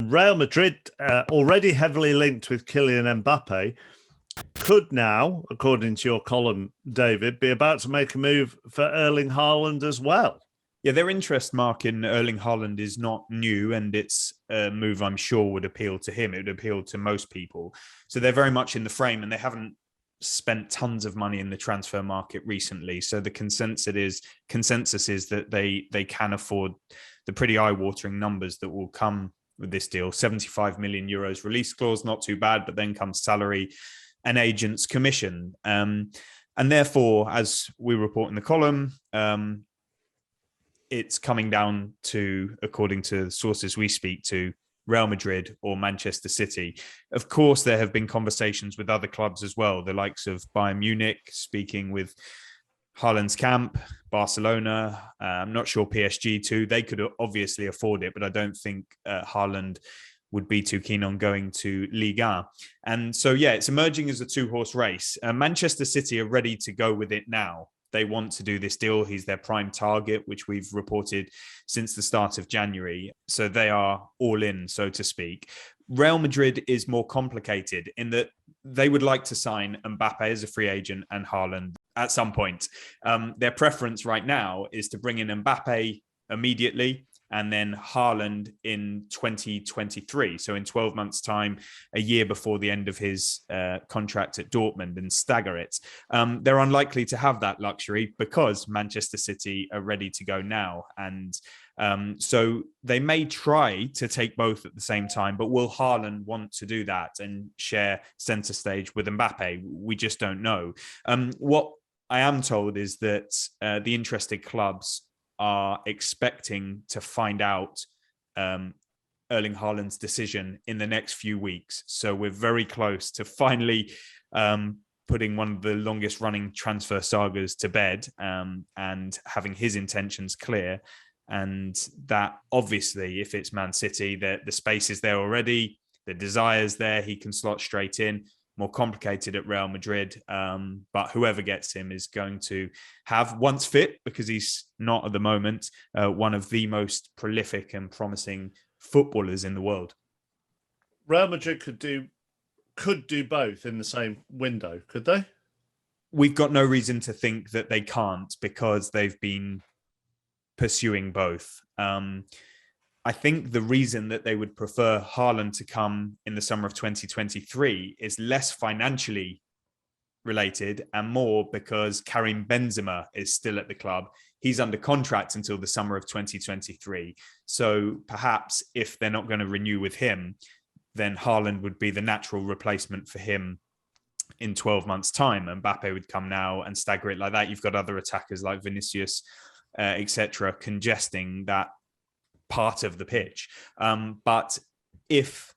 Real Madrid, already heavily linked with Kylian Mbappe, could now, according to your column, David, be about to make a move for Erling Haaland as well. Yeah, their interest, Mark, in Erling Haaland is not new, and it's a move I'm sure would appeal to him. It would appeal to most people. So they're very much in the frame, and they haven't spent tons of money in the transfer market recently. So the consensus is that they can afford the pretty eye-watering numbers that will come with this deal. 75 million euros release clause, not too bad, but then comes salary and agent's commission. And therefore, as we report in the column, it's coming down to, according to sources we speak to, Real Madrid or Manchester City. Of course, there have been conversations with other clubs as well, the likes of Bayern Munich, speaking with Haaland's camp, Barcelona. I'm not sure PSG too. They could obviously afford it, but I don't think Haaland would be too keen on going to Liga. And so, yeah, it's emerging as a two-horse race. Manchester City are ready to go with it now. They want to do this deal. He's their prime target, which we've reported since the start of January. So they are all in, so to speak. Real Madrid is more complicated in that they would like to sign Mbappe as a free agent and Haaland at some point. Their preference right now is to bring in Mbappe immediately and then Haaland in 2023. So in 12 months' time, a year before the end of his contract at Dortmund, and stagger it. They're unlikely to have that luxury because Manchester City are ready to go now. And so they may try to take both at the same time, but will Haaland want to do that and share centre stage with Mbappe? We just don't know. What I am told is that the interested clubs are expecting to find out Erling Haaland's decision in the next few weeks. So we're very close to finally putting one of the longest running transfer sagas to bed and having his intentions clear. And that obviously, if it's Man City, the space is there already, the desire's there, he can slot straight in. More complicated at Real Madrid, but whoever gets him is going to have, once fit, because he's not at the moment, one of the most prolific and promising footballers in the world. Real Madrid could do both in the same window, could they? We've got no reason to think that they can't because they've been pursuing both. I think the reason that they would prefer Haaland to come in the summer of 2023 is less financially related and more because Karim Benzema is still at the club. He's under contract until the summer of 2023. So perhaps if they're not going to renew with him, then Haaland would be the natural replacement for him in 12 months' time. Mbappe would come now and stagger it like that. You've got other attackers like Vinicius, etc., congesting that part of the pitch. But if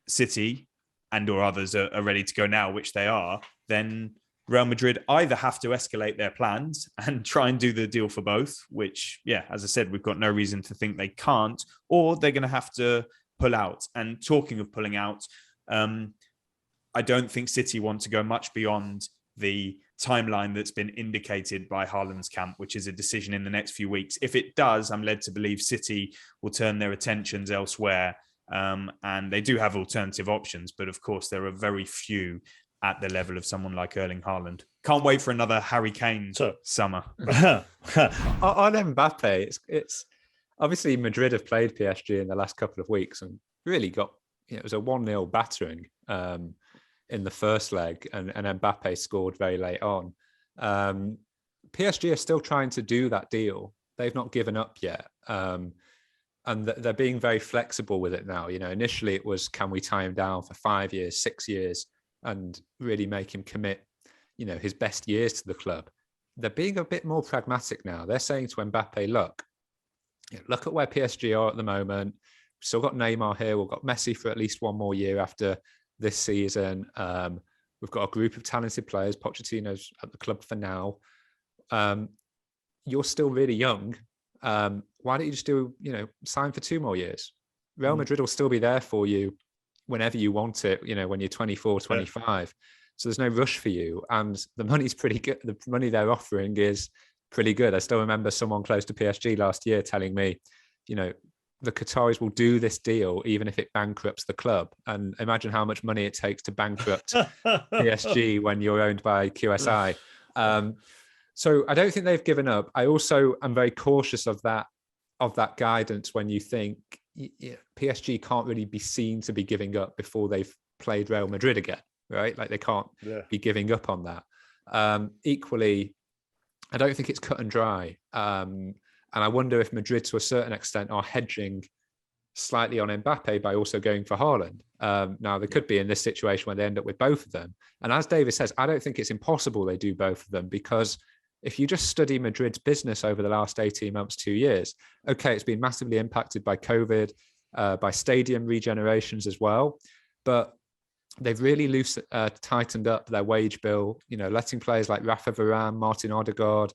City and or others are ready to go now, which they are, then Real Madrid either have to escalate their plans and try and do the deal for both, which, yeah, as I said, we've got no reason to think they can't, or they're going to have to pull out. And talking of pulling out, I don't think City want to go much beyond the timeline that's been indicated by Haaland's camp, which is a decision in the next few weeks. If it does, I'm led to believe City will turn their attentions elsewhere. And they do have alternative options, but of course there are very few at the level of someone like Erling Haaland. Can't wait for another Harry Kane summer. On Mbappe, it's obviously Madrid have played PSG in the last couple of weeks and really got, it was a 1-0 battering in the first leg, and Mbappe scored very late on. PSG are still trying to do that deal. They've not given up yet. And they're being very flexible with it now. You know, initially it was, can we tie him down for 5 years, 6 years, and really make him commit, you know, his best years to the club. They're being a bit more pragmatic now. They're saying to Mbappe, look at where PSG are at the moment. We've still got Neymar here. We've got Messi for at least one more year after this season. We've got a group of talented players. Pochettino's at the club for now. You're still really young. Why don't you just sign for 2 more years? Real Madrid will still be there for you whenever you want it, you know, when you're 24, 25. Yeah. So there's no rush for you. And the money's pretty good. The money they're offering is pretty good. I still remember someone close to PSG last year telling me, you know, the Qataris will do this deal even if it bankrupts the club. And imagine how much money it takes to bankrupt PSG when you're owned by QSI. So I don't think they've given up. I also am very cautious of that guidance when you think PSG can't really be seen to be giving up before they've played Real Madrid again, right? Like they can't be giving up on that. Equally, I don't think it's cut and dry. And I wonder if Madrid, to a certain extent, are hedging slightly on Mbappe by also going for Haaland. Now, they could be in this situation where they end up with both of them. And as David says, I don't think it's impossible they do both of them, because if you just study Madrid's business over the last 18 months, 2 years, okay, it's been massively impacted by COVID, by stadium regenerations as well. But they've really tightened up their wage bill, letting players like Rafa Varane, Martin Odegaard,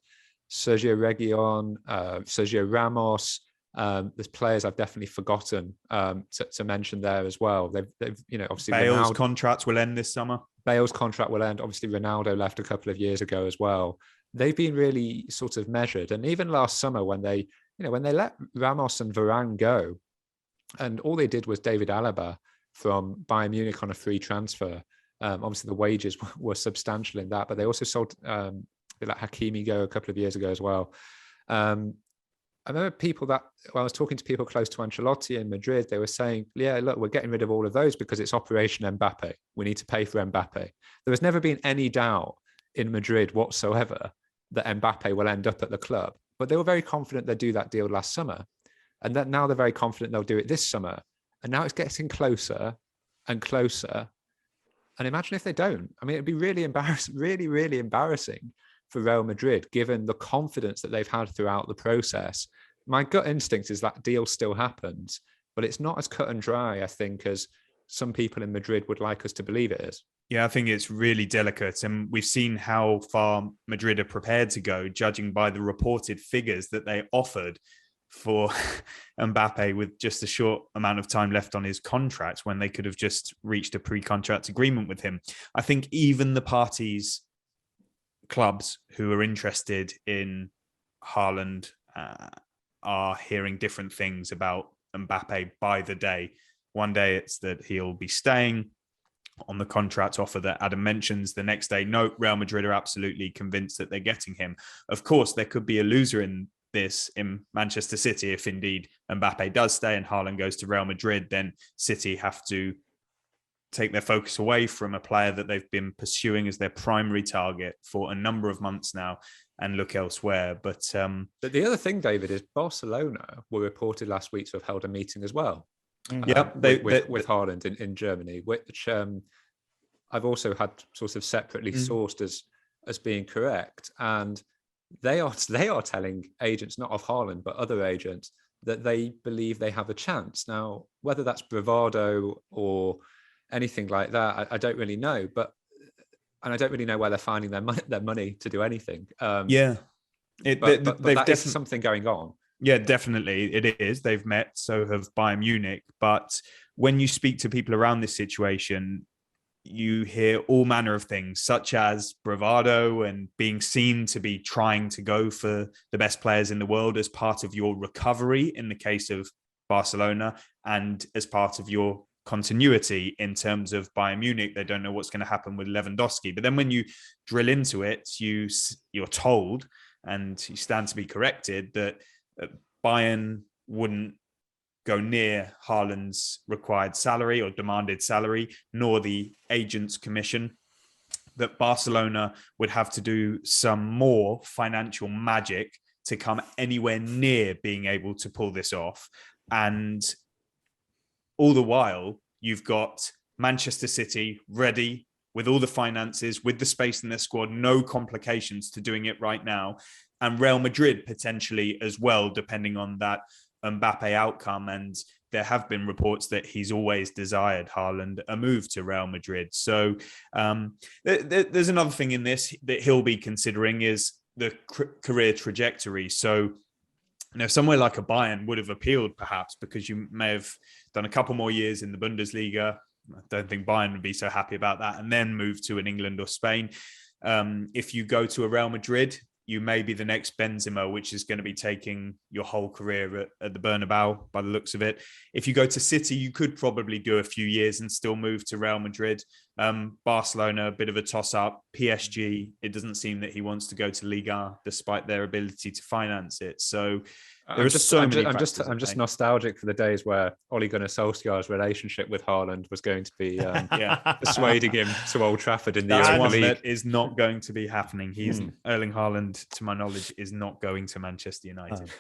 Sergio Reguilon, Sergio Ramos. There's players I've definitely forgotten to mention there as well. They've obviously Bale's contract will end this summer. Bale's contract will end. Obviously, Ronaldo left a couple of years ago as well. They've been really sort of measured. And even last summer, when they let Ramos and Varane go, and all they did was David Alaba from Bayern Munich on a free transfer. Obviously, the wages were substantial in that, but they also sold they let Hakimi go a couple of years ago as well. I remember when I was talking to people close to Ancelotti in Madrid, they were saying, yeah, look, we're getting rid of all of those because it's Operation Mbappe. We need to pay for Mbappe. There has never been any doubt in Madrid whatsoever that Mbappe will end up at the club. But they were very confident they'd do that deal last summer. And that now they're very confident they'll do it this summer. And now it's getting closer and closer. And imagine if they don't. I mean, it'd be really embarrassing, really, really embarrassing for Real Madrid, given the confidence that they've had throughout the process. My gut instinct is that deal still happens, but it's not as cut and dry, I think, as some people in Madrid would like us to believe it is. Yeah, I think it's really delicate. And we've seen how far Madrid are prepared to go, judging by the reported figures that they offered for Mbappe with just a short amount of time left on his contract, when they could have just reached a pre-contract agreement with him. I think even the clubs who are interested in Haaland are hearing different things about Mbappe by the day. One day it's that he'll be staying on the contract offer that Adam mentions. The next day, no, Real Madrid are absolutely convinced that they're getting him. Of course, there could be a loser in this in Manchester City. If indeed Mbappe does stay and Haaland goes to Real Madrid, then City have to take their focus away from a player that they've been pursuing as their primary target for a number of months now and look elsewhere. But the other thing, David, is Barcelona were reported last week to have held a meeting as well. Yeah, with Haaland in Germany, which I've also had sort of separately sourced as being correct. And they are telling agents, not of Haaland, but other agents, that they believe they have a chance. Now, whether that's bravado or anything like that, I don't really know. And I don't really know where they're finding their money to do anything. But that is something going on. Yeah, definitely it is. They've met, so have Bayern Munich. But when you speak to people around this situation, you hear all manner of things, such as bravado and being seen to be trying to go for the best players in the world as part of your recovery in the case of Barcelona, and as part of your continuity in terms of Bayern Munich. They don't know what's going to happen with Lewandowski. But then when you drill into it, you're told, and you stand to be corrected, that Bayern wouldn't go near Haaland's required salary or demanded salary, nor the agent's commission, that Barcelona would have to do some more financial magic to come anywhere near being able to pull this off. And all the while, you've got Manchester City ready with all the finances, with the space in their squad, no complications to doing it right now. And Real Madrid potentially as well, depending on that Mbappe outcome. And there have been reports that he's always desired, Haaland, a move to Real Madrid. So there's another thing in this that he'll be considering is the career trajectory. So, somewhere like a Bayern would have appealed perhaps because you may have done a couple more years in the Bundesliga. I don't think Bayern would be so happy about that, and then move to an England or Spain. If you go to a Real Madrid, you may be the next Benzema, which is going to be taking your whole career at the Bernabeu by the looks of it. If you go to City, you could probably do a few years and still move to Real Madrid. Barcelona, a bit of a toss-up. PSG, it doesn't seem that he wants to go to Liga despite their ability to finance it. So there are so many factors. I'm just nostalgic for the days where Ole Gunnar Solskjaer's relationship with Haaland was going to be persuading him to Old Trafford in the Europa League. That is not going to be happening. Erling Haaland, to my knowledge, is not going to Manchester United.